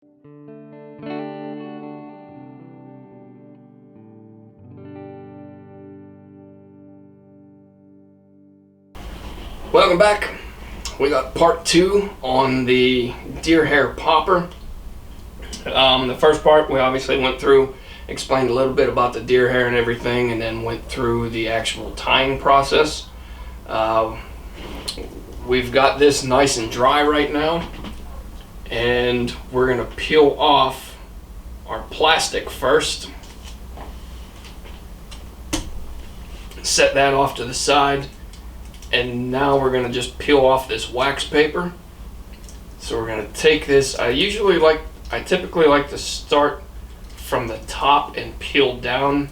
Welcome back. We got part 2 on the deer hair popper. The first part we obviously went through, explained a little bit about the deer hair and everything, and then went through the actual tying process. We've got this nice and dry right now, and we're going to peel off our plastic first. Set that off to the side. And now we're going to just peel off this wax paper. So we're going to take this. I typically like to start from the top and peel down.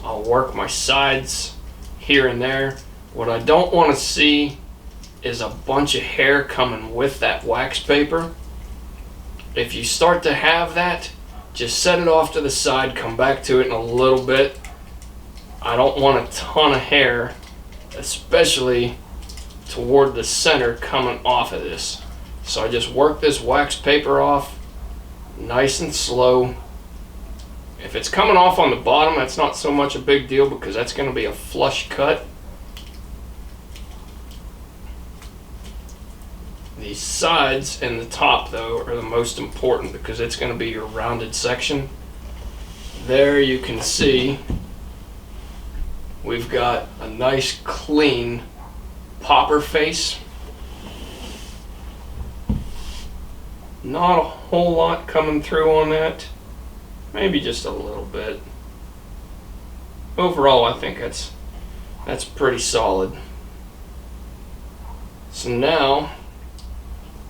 I'll work my sides here and there. What I don't want to see is a bunch of hair coming with that wax paper. If you start to have that, just set it off to the side, come back to it in a little bit. I don't want a ton of hair, especially toward the center coming off of this. So I just work this wax paper off nice and slow. If it's coming off on the bottom, that's not so much a big deal because that's going to be a flush cut. The sides and the top though are the most important because it's going to be your rounded section. There you can see we've got a nice clean popper face. Not a whole lot coming through on that, maybe just a little bit. Overall I think that's pretty solid. So now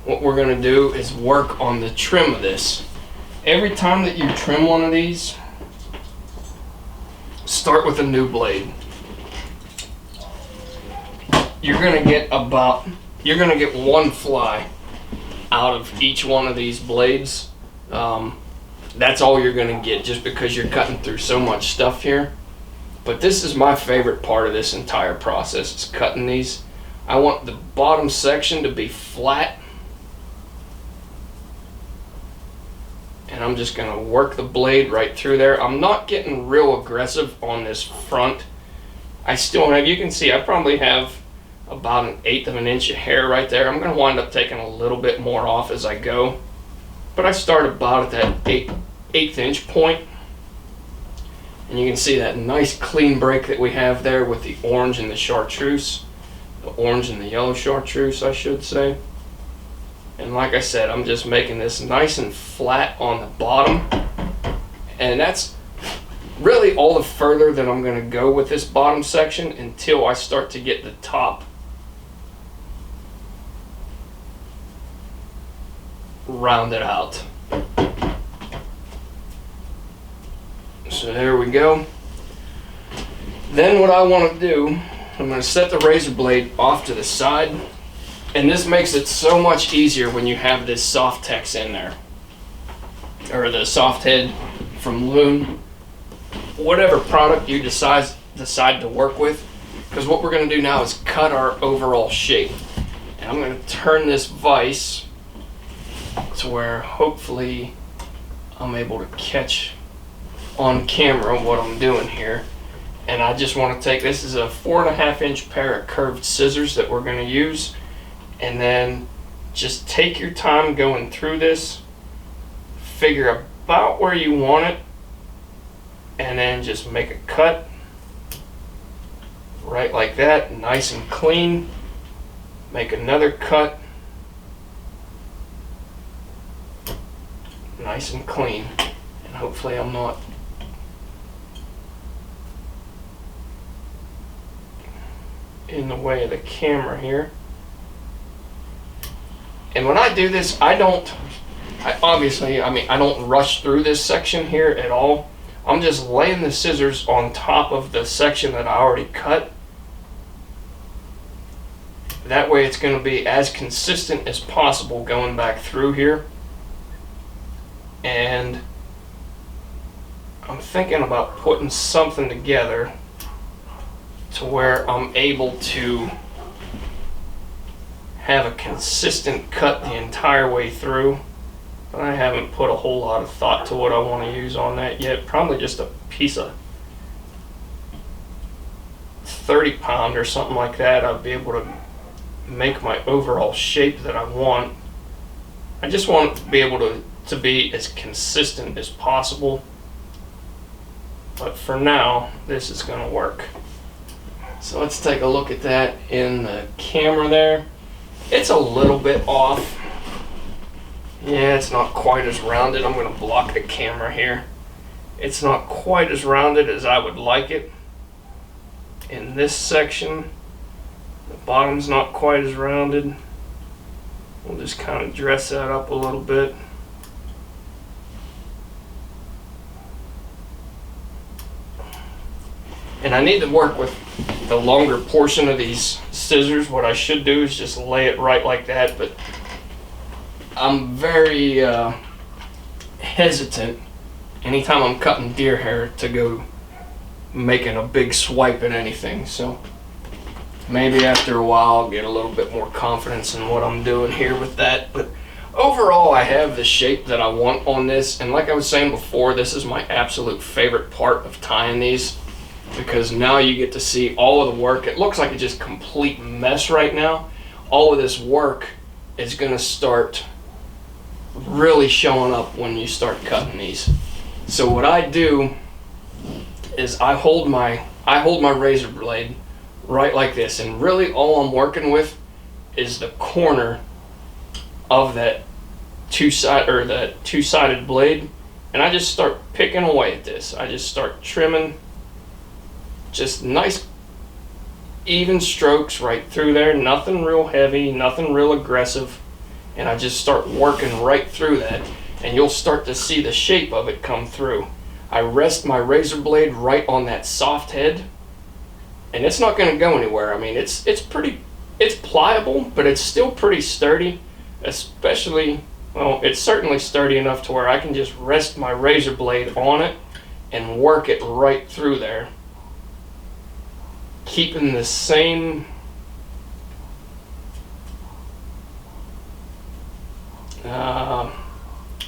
what we're going to do is work on the trim of this. Every time that you trim one of these, start with a new blade. You're gonna get one fly out of each one of these blades. That's all you're gonna get just because you're cutting through so much stuff here. But this is my favorite part of this entire process, is cutting these. I want the bottom section to be flat. And I'm just gonna work the blade right through there. I'm not getting real aggressive on this front. I still have, you can see I probably have about 1/8 of an inch of hair right there. I'm going to wind up taking a little bit more off as I go, but I start about at that eighth inch point, and you can see that nice clean break that we have there with the orange and the chartreuse, the orange and the yellow chartreuse I should say. And like I said, I'm just making this nice and flat on the bottom, and that's really all the further that I'm going to go with this bottom section until I start to get the top rounded out. So there we go. Then what I want to do, I'm going to set the razor blade off to the side, and this makes it so much easier when you have this Softex in there, or the soft head from Loon, whatever product you decide to work with, because what we're going to do now is cut our overall shape. And I'm going to turn this vise to where hopefully I'm able to catch on camera what I'm doing here. And I just want to take, this is a 4.5 inch pair of curved scissors that we're going to use, and then just take your time going through this, figure about where you want it, and then just make a cut right like that, nice and clean. Make another cut, nice and clean, and hopefully I'm not in the way of the camera here. And when I do this, I don't rush through this section here at all. I'm just laying the scissors on top of the section that I already cut. That way it's going to be as consistent as possible going back through here. And I'm thinking about putting something together to where I'm able to have a consistent cut the entire way through. I haven't put a whole lot of thought to what I want to use on that yet. Probably just a piece of 30 pound or something like that. I'll be able to make my overall shape that I want. I just want it to be able to be as consistent as possible. But for now, this is going to work. So let's take a look at that in the camera there. It's a little bit off. Yeah, it's not quite as rounded. I'm going to block the camera here. It's not quite as rounded as I would like it. In this section, the bottom's not quite as rounded. We'll just kind of dress that up a little bit. And I need to work with the longer portion of these scissors. What I should do is just lay it right like that, but I'm very hesitant anytime I'm cutting deer hair to go making a big swipe at anything. So maybe after a while I'll get a little bit more confidence in what I'm doing here with that. But overall, I have the shape that I want on this, and like I was saying before, this is my absolute favorite part of tying these, because now you get to see all of the work. It looks like a just complete mess right now. All of this work is going to start really showing up when you start cutting these. So what I do is I hold my razor blade right like this, and really all I'm working with is the corner of that two-sided blade, and I just start picking away at this. I just start trimming, just nice even strokes right through there, nothing real heavy, nothing real aggressive, and I just start working right through that, and you'll start to see the shape of it come through. I rest my razor blade right on that soft head, and it's not going to go anywhere. I mean, it's pliable, but it's still pretty sturdy, especially, well, it's certainly sturdy enough to where I can just rest my razor blade on it and work it right through there, keeping the same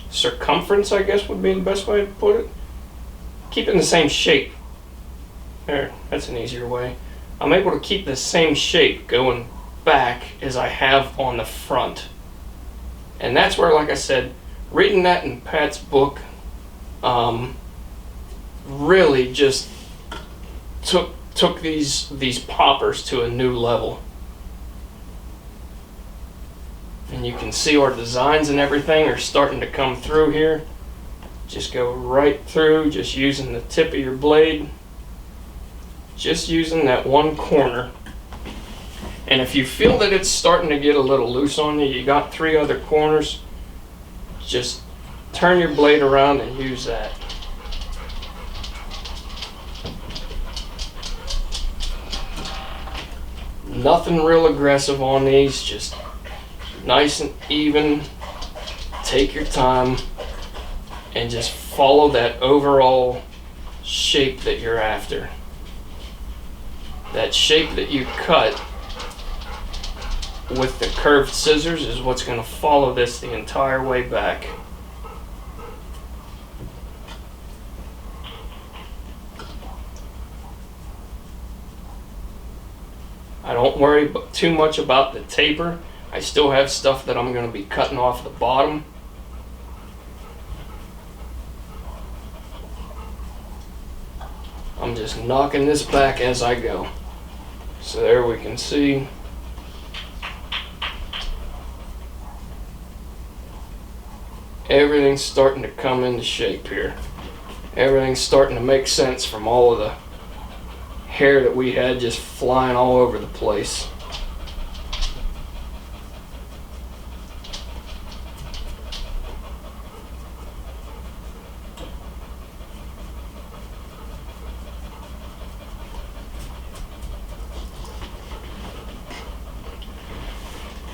circumference, I guess would be the best way to put it. Keeping the same shape. There, that's an easier way. I'm able to keep the same shape going back as I have on the front. And that's where, like I said, reading that in Pat's book really just took these poppers to a new level. And you can see our designs and everything are starting to come through here. Just go right through, just using the tip of your blade, just using that one corner. And if you feel that it's starting to get a little loose on you, you got 3 other corners, just turn your blade around and use that. Nothing real aggressive on these, just nice and even. Take your time and just follow that overall shape that you're after. That shape that you cut with the curved scissors is what's going to follow this the entire way back. I don't worry too much about the taper. I still have stuff that I'm going to be cutting off the bottom. I'm just knocking this back as I go. So there we can see. Everything's starting to come into shape here. Everything's starting to make sense from all of the hair that we had just flying all over the place.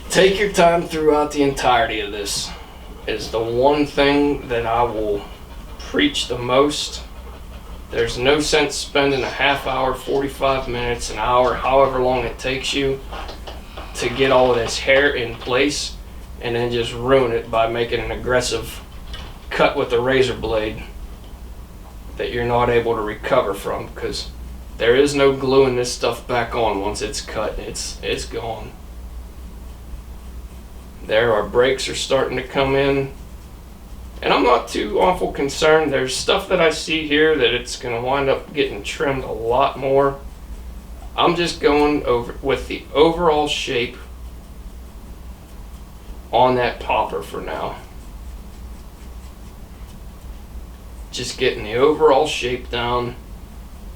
Take your time throughout the entirety of this is the one thing that I will preach the most. There's no sense spending a half hour, 45 minutes, an hour, however long it takes you to get all of this hair in place and then just ruin it by making an aggressive cut with the razor blade that you're not able to recover from, because there is no gluing this stuff back on. Once it's cut, it's gone. There, our brakes are starting to come in, and I'm not too awful concerned. There's stuff that I see here that it's going to wind up getting trimmed a lot more. I'm just going over with the overall shape on that popper for now. Just getting the overall shape down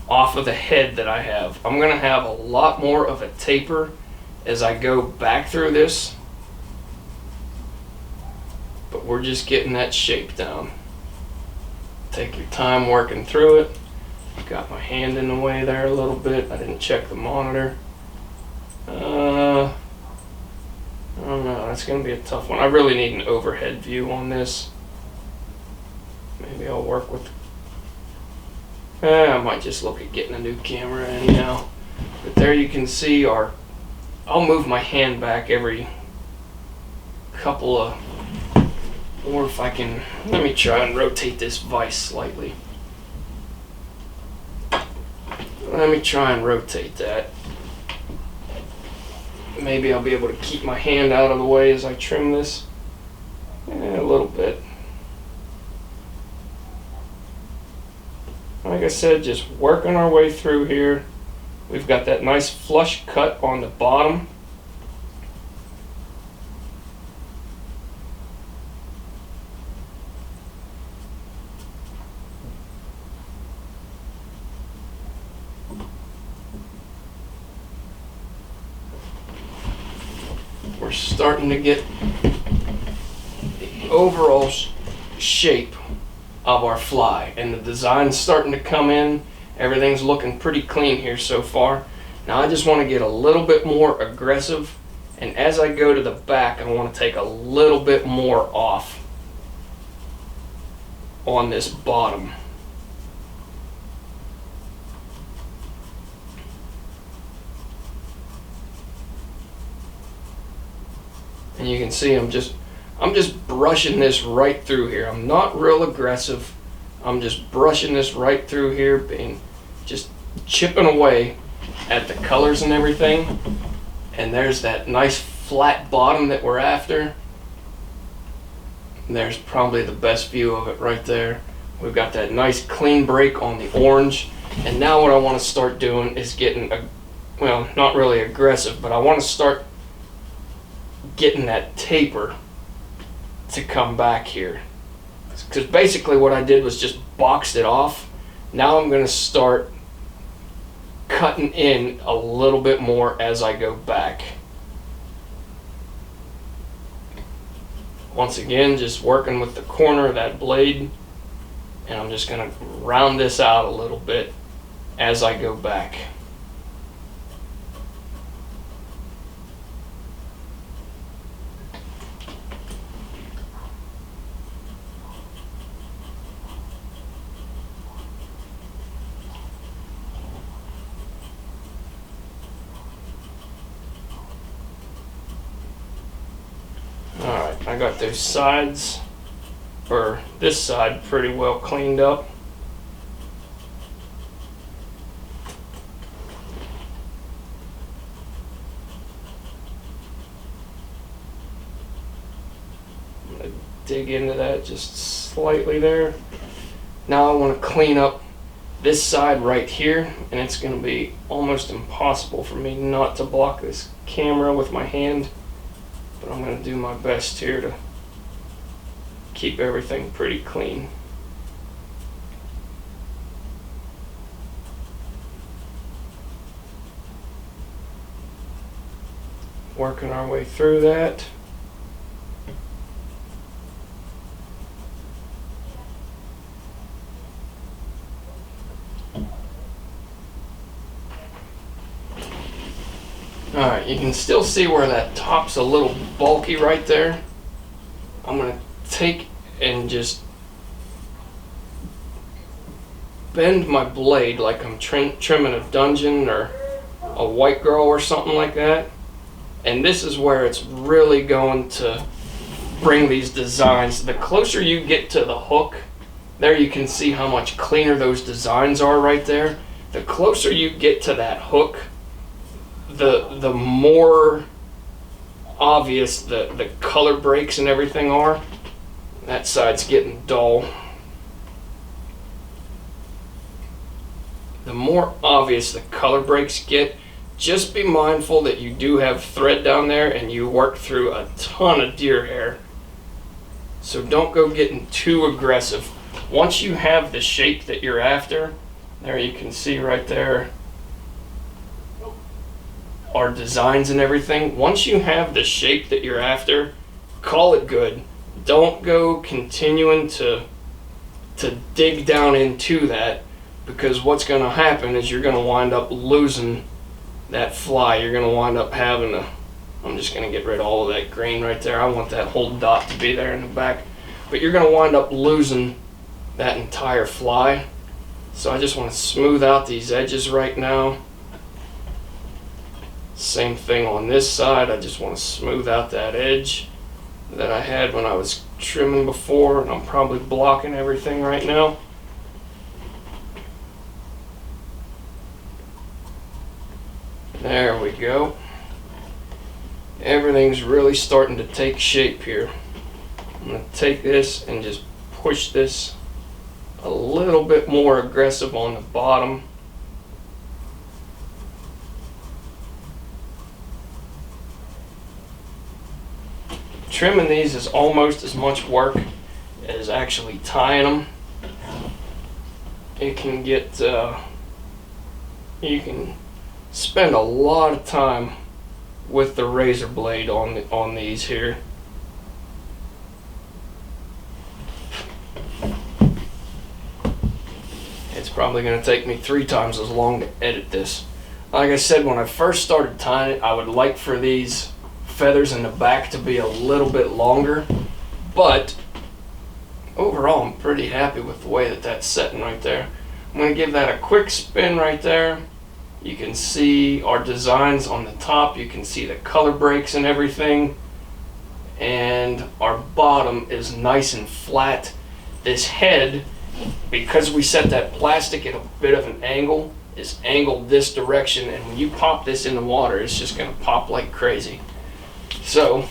off of the head that I have. I'm going to have a lot more of a taper as I go back through this, but we're just getting that shape down. Take your time working through it. Got my hand in the way there a little bit. I didn't check the monitor. I don't know, that's going to be a tough one. I really need an overhead view on this. Maybe I'll work with... I might just look at getting a new camera anyhow. But there you can see our... I'll move my hand back every couple of... Or if I can... Let me try and rotate this vise slightly. Let me try and rotate that. Maybe I'll be able to keep my hand out of the way as I trim this. A little bit. Like I said, just working our way through here. We've got that nice flush cut on the bottom. We're starting to get the overall shape of our fly, and the design's starting to come in. Everything's looking pretty clean here so far. Now I just want to get a little bit more aggressive, and as I go to the back, I want to take a little bit more off on this bottom. And you can see I'm just brushing this right through here. I'm not real aggressive. I'm just brushing this right through here, being just chipping away at the colors and everything. And there's that nice flat bottom that we're after. And there's probably the best view of it right there. We've got that nice clean break on the orange. And now what I want to start doing is getting, well, not really aggressive, but I want to start getting that taper to come back here, because basically what I did was just boxed it off. Now I'm going to start cutting in a little bit more as I go back. Once again, just working with the corner of that blade, and I'm just going to round this out a little bit as I go back. Alright, I got those sides, or this side, pretty well cleaned up. I'm going to dig into that just slightly there. Now I want to clean up this side right here, and it's going to be almost impossible for me not to block this camera with my hand. But I'm going to do my best here to keep everything pretty clean. Working our way through that. Alright, you can still see where that top's a little bulky right there. I'm going to take and just bend my blade like I'm trimming a dungeon or a white girl or something like that. And this is where it's really going to bring these designs. The closer you get to the hook, there you can see how much cleaner those designs are right there. The closer you get to that hook, the more obvious the color breaks and everything are. That side's getting dull. The more obvious the color breaks get, just be mindful that you do have thread down there and you work through a ton of deer hair. So don't go getting too aggressive. Once you have the shape that you're after, there you can see right there our designs and everything. Once you have the shape that you're after, call it good. Don't go continuing to dig down into that, because what's going to happen is you're going to wind up losing that fly. You're going to wind up having to, I'm just going to get rid of all of that green right there. I want that whole dot to be there in the back. But you're going to wind up losing that entire fly. So I just want to smooth out these edges right now. Same thing on this side. I just want to smooth out that edge that I had when I was trimming before, and I'm probably blocking everything right now. There we go. Everything's really starting to take shape here. I'm going to take this and just push this a little bit more aggressive on the bottom. Trimming these is almost as much work as actually tying them. It can get, you can spend a lot of time with the razor blade on these here. It's probably going to take me 3 times as long to edit this. Like I said, when I first started tying it, I would like for these feathers in the back to be a little bit longer, but overall I'm pretty happy with the way that that's setting right there. I'm going to give that a quick spin right there. You can see our designs on the top, you can see the color breaks and everything, and our bottom is nice and flat. This head, because we set that plastic at a bit of an angle, is angled this direction, and when you pop this in the water, it's just going to pop like crazy. So,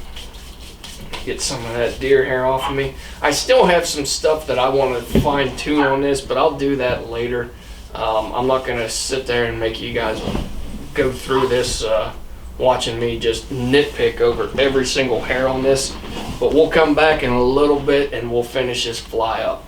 get some of that deer hair off of me. I still have some stuff that I want to fine tune on this, but I'll do that later. I'm not going to sit there and make you guys go through this watching me just nitpick over every single hair on this. But we'll come back in a little bit and we'll finish this fly up.